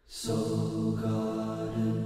Soul Garden.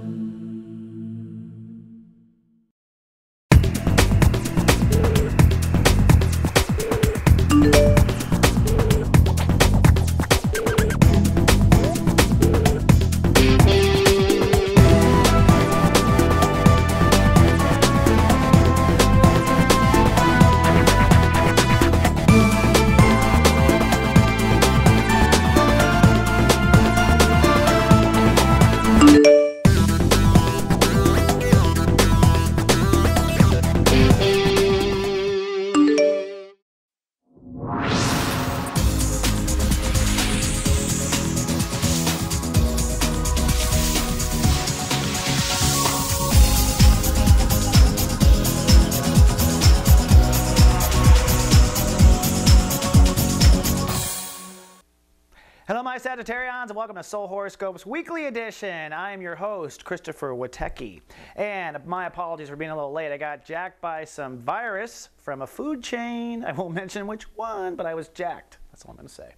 Hello my Sagittarians and welcome to Soul Horoscopes Weekly Edition. I am your host, Chrisotpher Witecki. And my apologies for being a little late. I got jacked by some virus from a food chain. I won't mention which one, but I was jacked. That's all I'm going to say.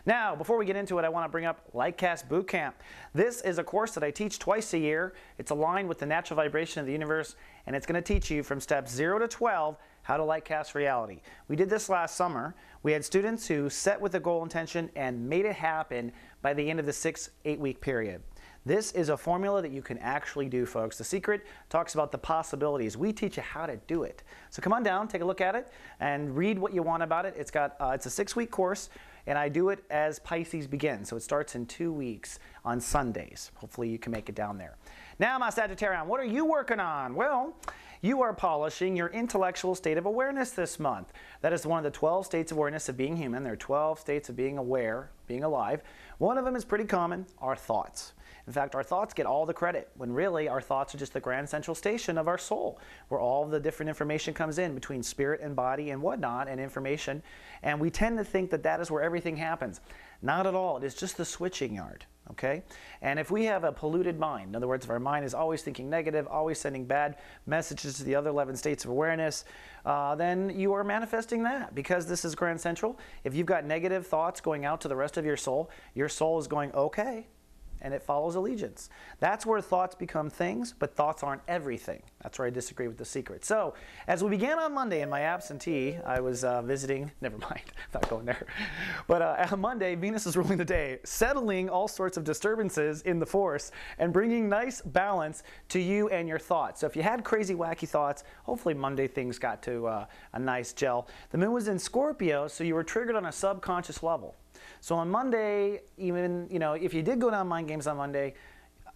Now, before we get into it, I want to bring up Lightcast Bootcamp. This is a course that I teach twice a year. It's aligned with the natural vibration of the universe, and it's going to teach you from steps 0 to 12 how to lightcast reality. We did this last summer. We had students who set with a goal intention and made it happen by the end of the 6-8 week period. This is a formula that you can actually do, folks. The secret talks about the possibilities. We teach you how to do it. So come on down, take a look at it, and read what you want about it. It's a 6-week course, and I do it as Pisces begins. So it starts in 2 weeks on Sundays. Hopefully you can make it down there. Now, my Sagittarian, what are you working on? Well, you are polishing your intellectual state of awareness this month. That is one of the 12 states of awareness of being human. There are 12 states of being aware, being alive. One of them is pretty common, our thoughts. In fact, our thoughts get all the credit, when really our thoughts are just the grand central station of our soul, where all the different information comes in between spirit and body and whatnot and information. And we tend to think that that is where everything happens. Not at all. It is just the switching yard. Okay? And if we have a polluted mind, in other words, if our mind is always thinking negative, always sending bad messages to the other 11 states of awareness, then you are manifesting that, because this is Grand Central. If you've got negative thoughts going out to the rest of your soul is going, okay, and it follows allegiance. That's where thoughts become things, but thoughts aren't everything. That's where I disagree with the secret. So, as we began on Monday in my absentee, I was visiting, never mind, I'm not going there. But on Monday, Venus is ruling the day, settling all sorts of disturbances in the force and bringing nice balance to you and your thoughts. So if you had crazy, wacky thoughts, hopefully Monday things got to a nice gel. The moon was in Scorpio, so you were triggered on a subconscious level. So on Monday, even, if you did go down mind games on Monday,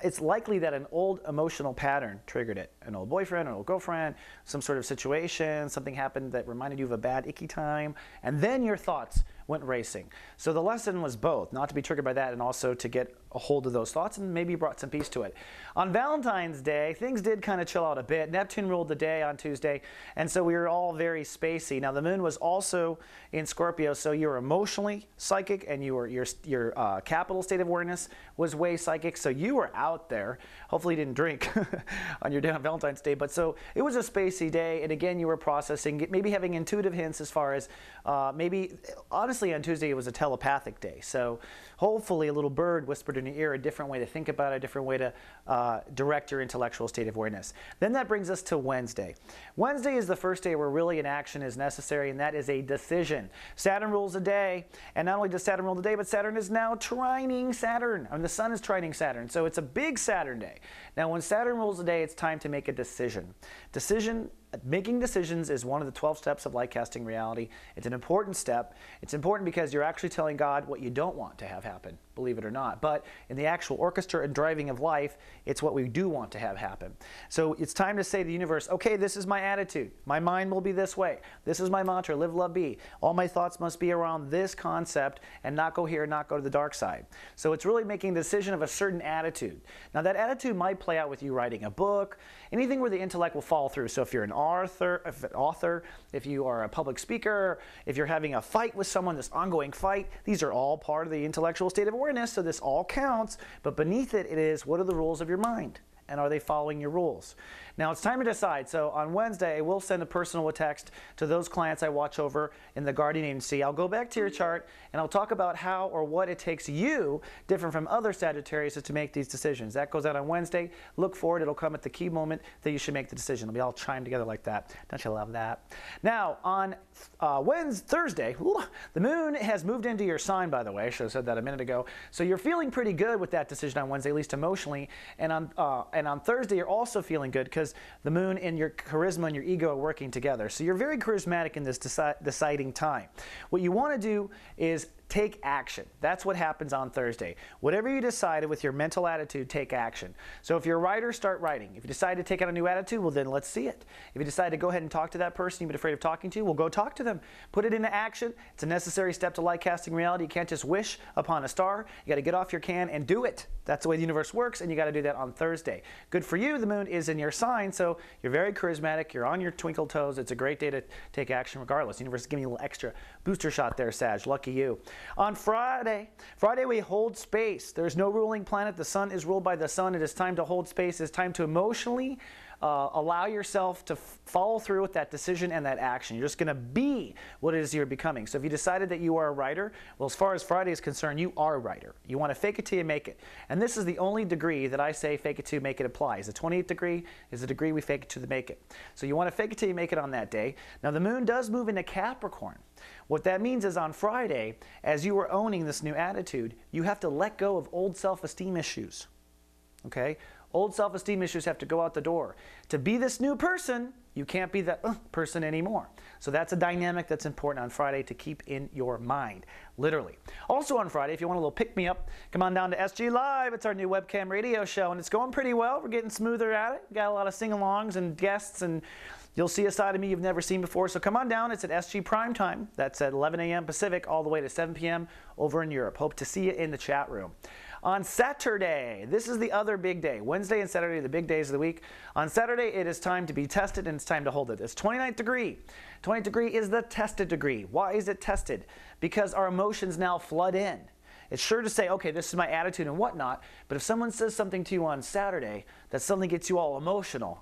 it's likely that an old emotional pattern triggered it. An old boyfriend, an old girlfriend, some sort of situation, something happened that reminded you of a bad, icky time, and then your thoughts went racing. So the lesson was both, not to be triggered by that and also to get a hold of those thoughts, and maybe brought some peace to it. On Valentine's Day, things did kind of chill out a bit. Neptune ruled the day on Tuesday, and so we were all very spacey. Now the moon was also in Scorpio, so you were emotionally psychic, and your capital state of awareness was way psychic, so you were out there. Hopefully you didn't drink on your day on Valentine's Day, but so it was a spacey day, and again you were processing, maybe having intuitive hints as far as maybe, honestly on Tuesday it was a telepathic day, so hopefully a little bird whispered in your ear a different way to think about it, a different way to direct your intellectual state of awareness. Then that brings us to Wednesday. Wednesday is the first day where really an action is necessary, and that is a decision. Saturn rules the day, and not only does Saturn rule the day, but Saturn is now trining Saturn. I mean, the sun is trining Saturn, so it's a big Saturn day. Now when Saturn rules the day, it's time to make a decision. Making decisions is one of the 12 steps of light casting reality. It's an important step. It's important because you're actually telling God what you don't want to have happen, believe it or not. But in the actual orchestra and driving of life, it's what we do want to have happen. So it's time to say to the universe, okay, this is my attitude. My mind will be this way. This is my mantra, live, love, be. All my thoughts must be around this concept and not go here, not go to the dark side. So it's really making a decision of a certain attitude. Now that attitude might play out with you writing a book, anything where the intellect will follow through. So if you're an author, if you are a public speaker, if you're having a fight with someone, this ongoing fight, these are all part of the intellectual state of awareness, so this all counts, but beneath it, it is, what are the rules of your mind? and are they following your rules? Now it's time to decide. So on Wednesday, I will send a personal text to those clients I watch over in the Guardian Agency. I'll go back to your chart and I'll talk about how or what it takes you, different from other Sagittarius, to make these decisions. That goes out on Wednesday. Look forward. It'll come at the key moment that you should make the decision. It'll be all chimed together like that. Don't you love that? Now on Thursday, the moon has moved into your sign, by the way. I should have said that a minute ago. So you're feeling pretty good with that decision on Wednesday, at least emotionally. And on Thursday, you're also feeling good because the moon and your charisma and your ego are working together. So you're very charismatic in this deciding time. What you want to do is take action. That's what happens on Thursday. Whatever you decided with your mental attitude, take action. So if you're a writer, start writing. If you decide to take on a new attitude, well then let's see it. If you decide to go ahead and talk to that person you've been afraid of talking to, well go talk to them. Put it into action. It's a necessary step to light casting reality. You can't just wish upon a star. You got to get off your can and do it. That's the way the universe works, and you got to do that on Thursday. Good for you. The moon is in your sign, so you're very charismatic. You're on your twinkle toes. It's a great day to take action regardless. The universe is giving you a little extra booster shot there, Sag. Lucky you. On Friday we hold space. There's no ruling planet. The sun is ruled by the sun. It is time to hold space. It's time to emotionally allow yourself to follow through with that decision and that action. You're just going to be what it is you're becoming. So if you decided that you are a writer, well, as far as Friday is concerned, you are a writer. You want to fake it till you make it. And this is the only degree that I say fake it till you make it applies. The 28th degree is the degree we fake it till you make it. So you want to fake it till you make it on that day. Now the moon does move into Capricorn. What that means is on Friday, as you are owning this new attitude, you have to let go of old self-esteem issues. Okay? Old self-esteem issues have to go out the door. To be this new person, you can't be that person anymore. So that's a dynamic that's important on Friday to keep in your mind, literally. Also on Friday, if you want a little pick-me-up, come on down to SG Live. It's our new webcam radio show, and it's going pretty well. We're getting smoother at it. Got a lot of sing-alongs and guests, and you'll see a side of me you've never seen before. So come on down. It's at SG Prime Time. That's at 11 a.m. Pacific all the way to 7 p.m. over in Europe. Hope to see you in the chat room. On Saturday, this is the other big day. Wednesday and Saturday are the big days of the week. On Saturday, it is time to be tested, and it's time to hold it. It's 29th degree. 29th degree is the tested degree. Why is it tested? Because our emotions now flood in. It's sure to say, okay, this is my attitude and whatnot, but if someone says something to you on Saturday that suddenly gets you all emotional,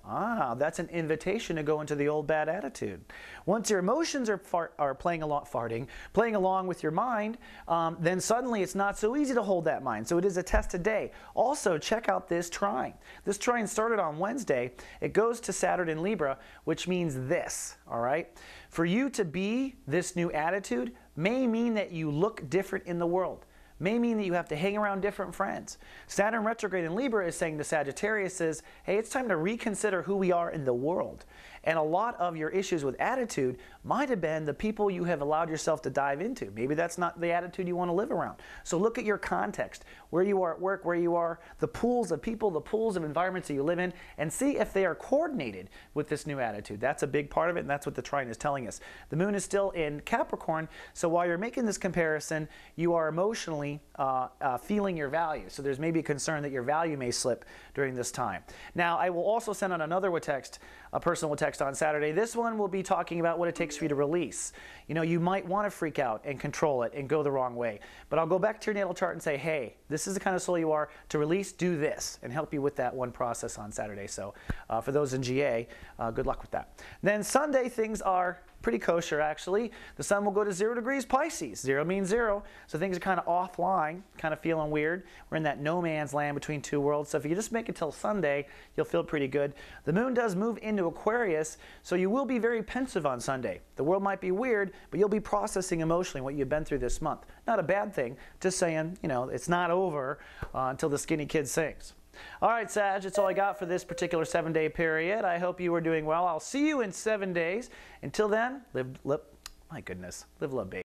that's an invitation to go into the old bad attitude. Once your emotions are playing along with your mind, then suddenly it's not so easy to hold that mind. So it is a tested day. Also, check out this trine. This trine started on Wednesday. It goes to Saturn in Libra, which means this, all right? For you to be this new attitude may mean that you look different in the world. May mean that you have to hang around different friends. Saturn retrograde in Libra is saying to Sagittarius is, hey, it's time to reconsider who we are in the world. And a lot of your issues with attitude might have been the people you have allowed yourself to dive into. Maybe that's not the attitude you want to live around. So look at your context, where you are at work, where you are, the pools of people, the pools of environments that you live in, and see if they are coordinated with this new attitude. That's a big part of it, and that's what the trine is telling us. The moon is still in Capricorn, so while you're making this comparison, you are emotionally feeling your value. So there's maybe a concern that your value may slip during this time. Now, I will also send out another text, a personal text on Saturday. This one will be talking about what it takes for you to release. You know, you might want to freak out and control it and go the wrong way. But I'll go back to your natal chart and say, hey, this is the kind of soul you are. To release, do this, and help you with that one process on Saturday. So for those in GA, good luck with that. Then Sunday, things are pretty kosher, actually. The sun will go to 0 degrees Pisces. 0 means 0. So things are kind of offline, kind of feeling weird. We're in that no man's land between two worlds. So if you just make it till Sunday, you'll feel pretty good. The moon does move into Aquarius, so you will be very pensive on Sunday. The world might be weird, but you'll be processing emotionally what you've been through this month. Not a bad thing, just saying, you know, it's not over until the skinny kid sings. All right, Sag, that's all I got for this particular 7-day period. I hope you are doing well. I'll see you in 7 days. Until then, live, love, baby.